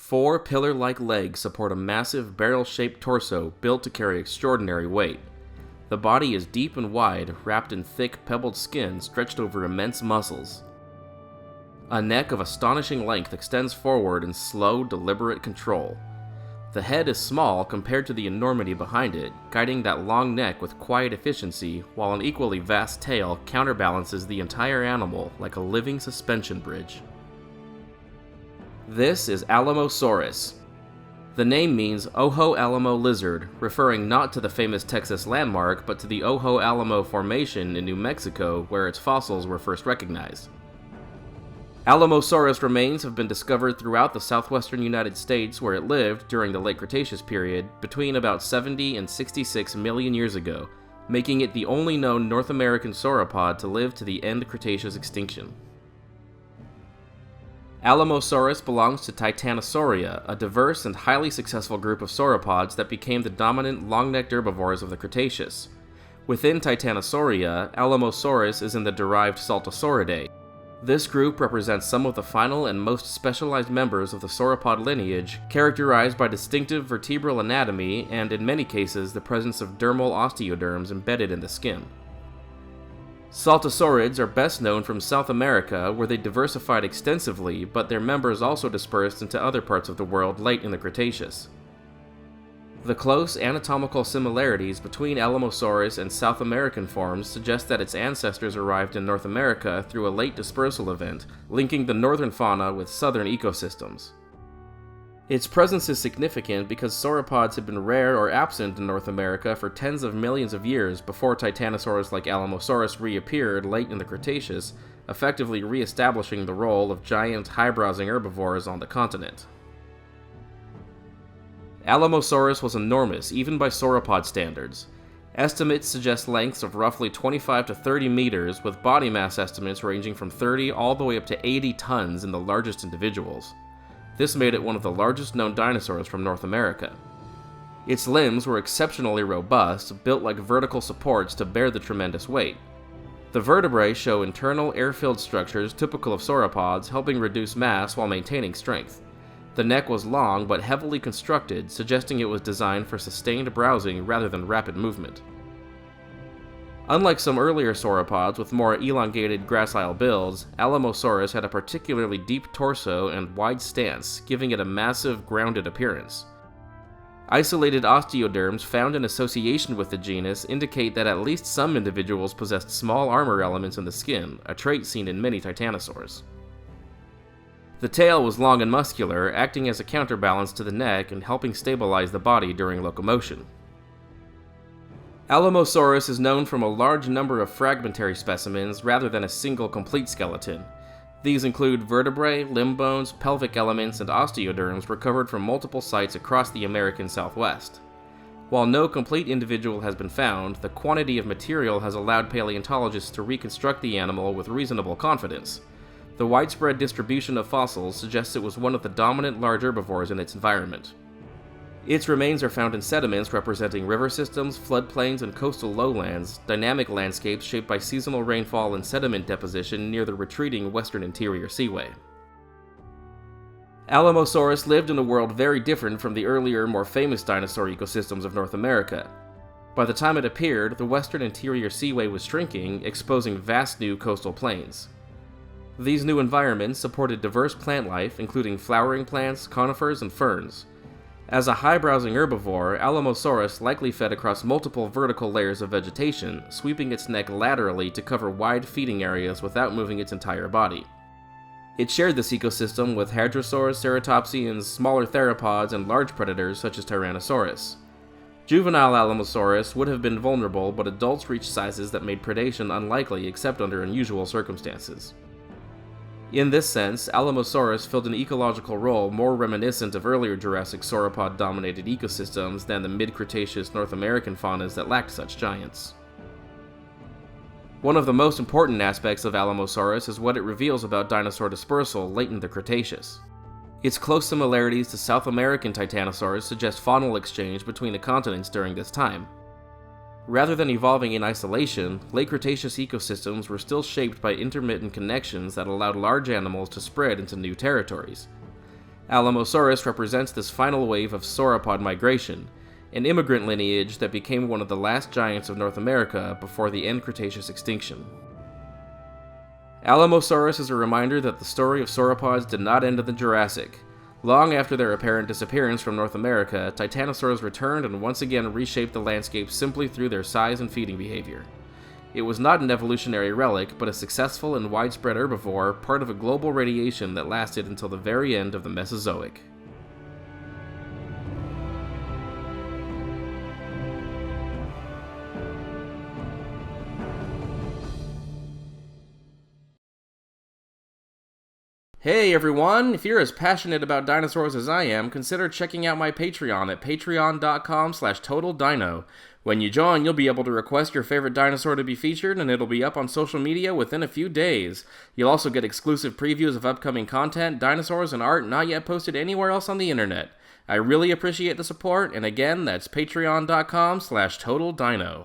Four pillar-like legs support a massive barrel-shaped torso built to carry extraordinary weight. The body is deep and wide, wrapped in thick, pebbled skin stretched over immense muscles. A neck of astonishing length extends forward in slow, deliberate control. The head is small compared to the enormity behind it, guiding that long neck with quiet efficiency, while an equally vast tail counterbalances the entire animal like a living suspension bridge. This is Alamosaurus. The name means Ojo Alamo lizard, referring not to the famous Texas landmark, but to the Ojo Alamo Formation in New Mexico, where its fossils were first recognized. Alamosaurus remains have been discovered throughout the southwestern United States, where it lived during the late Cretaceous period, between about 70 and 66 million years ago, making it the only known North American sauropod to live to the end Cretaceous extinction. Alamosaurus belongs to Titanosauria, a diverse and highly successful group of sauropods that became the dominant long-necked herbivores of the Cretaceous. Within Titanosauria, Alamosaurus is in the derived Saltosauridae. This group represents some of the final and most specialized members of the sauropod lineage, characterized by distinctive vertebral anatomy and, in many cases, the presence of dermal osteoderms embedded in the skin. Saltosaurids are best known from South America, where they diversified extensively, but their members also dispersed into other parts of the world late in the Cretaceous. The close anatomical similarities between Alamosaurus and South American forms suggest that its ancestors arrived in North America through a late dispersal event, linking the northern fauna with southern ecosystems. Its presence is significant because sauropods had been rare or absent in North America for tens of millions of years before titanosaurs like Alamosaurus reappeared late in the Cretaceous, effectively re-establishing the role of giant, high-browsing herbivores on the continent. Alamosaurus was enormous, even by sauropod standards. Estimates suggest lengths of roughly 25 to 30 meters, with body mass estimates ranging from 30 all the way up to 80 tons in the largest individuals. This made it one of the largest known dinosaurs from North America. Its limbs were exceptionally robust, built like vertical supports to bear the tremendous weight. The vertebrae show internal air-filled structures typical of sauropods, helping reduce mass while maintaining strength. The neck was long but heavily constructed, suggesting it was designed for sustained browsing rather than rapid movement. Unlike some earlier sauropods with more elongated gracile builds, Alamosaurus had a particularly deep torso and wide stance, giving it a massive, grounded appearance. Isolated osteoderms found in association with the genus indicate that at least some individuals possessed small armor elements in the skin, a trait seen in many titanosaurs. The tail was long and muscular, acting as a counterbalance to the neck and helping stabilize the body during locomotion. Alamosaurus is known from a large number of fragmentary specimens rather than a single complete skeleton. These include vertebrae, limb bones, pelvic elements, and osteoderms recovered from multiple sites across the American Southwest. While no complete individual has been found, the quantity of material has allowed paleontologists to reconstruct the animal with reasonable confidence. The widespread distribution of fossils suggests it was one of the dominant large herbivores in its environment. Its remains are found in sediments representing river systems, floodplains, and coastal lowlands, dynamic landscapes shaped by seasonal rainfall and sediment deposition near the retreating western interior seaway. Alamosaurus lived in a world very different from the earlier, more famous dinosaur ecosystems of North America. By the time it appeared, the western interior seaway was shrinking, exposing vast new coastal plains. These new environments supported diverse plant life, including flowering plants, conifers, and ferns. As a high-browsing herbivore, Alamosaurus likely fed across multiple vertical layers of vegetation, sweeping its neck laterally to cover wide feeding areas without moving its entire body. It shared this ecosystem with hadrosaurs, ceratopsians, smaller theropods, and large predators such as Tyrannosaurus. Juvenile Alamosaurus would have been vulnerable, but adults reached sizes that made predation unlikely except under unusual circumstances. In this sense, Alamosaurus filled an ecological role more reminiscent of earlier Jurassic sauropod-dominated ecosystems than the mid-Cretaceous North American faunas that lacked such giants. One of the most important aspects of Alamosaurus is what it reveals about dinosaur dispersal late in the Cretaceous. Its close similarities to South American titanosaurs suggest faunal exchange between the continents during this time. Rather than evolving in isolation, late Cretaceous ecosystems were still shaped by intermittent connections that allowed large animals to spread into new territories. Alamosaurus represents this final wave of sauropod migration, an immigrant lineage that became one of the last giants of North America before the end Cretaceous extinction. Alamosaurus is a reminder that the story of sauropods did not end in the Jurassic. Long after their apparent disappearance from North America, titanosaurs returned and once again reshaped the landscape simply through their size and feeding behavior. It was not an evolutionary relic, but a successful and widespread herbivore, part of a global radiation that lasted until the very end of the Mesozoic. Hey everyone! If you're as passionate about dinosaurs as I am, consider checking out my Patreon at patreon.com/totaldino. When you join, you'll be able to request your favorite dinosaur to be featured, and it'll be up on social media within a few days. You'll also get exclusive previews of upcoming content, dinosaurs, and art not yet posted anywhere else on the internet. I really appreciate the support, and again, that's patreon.com/totaldino.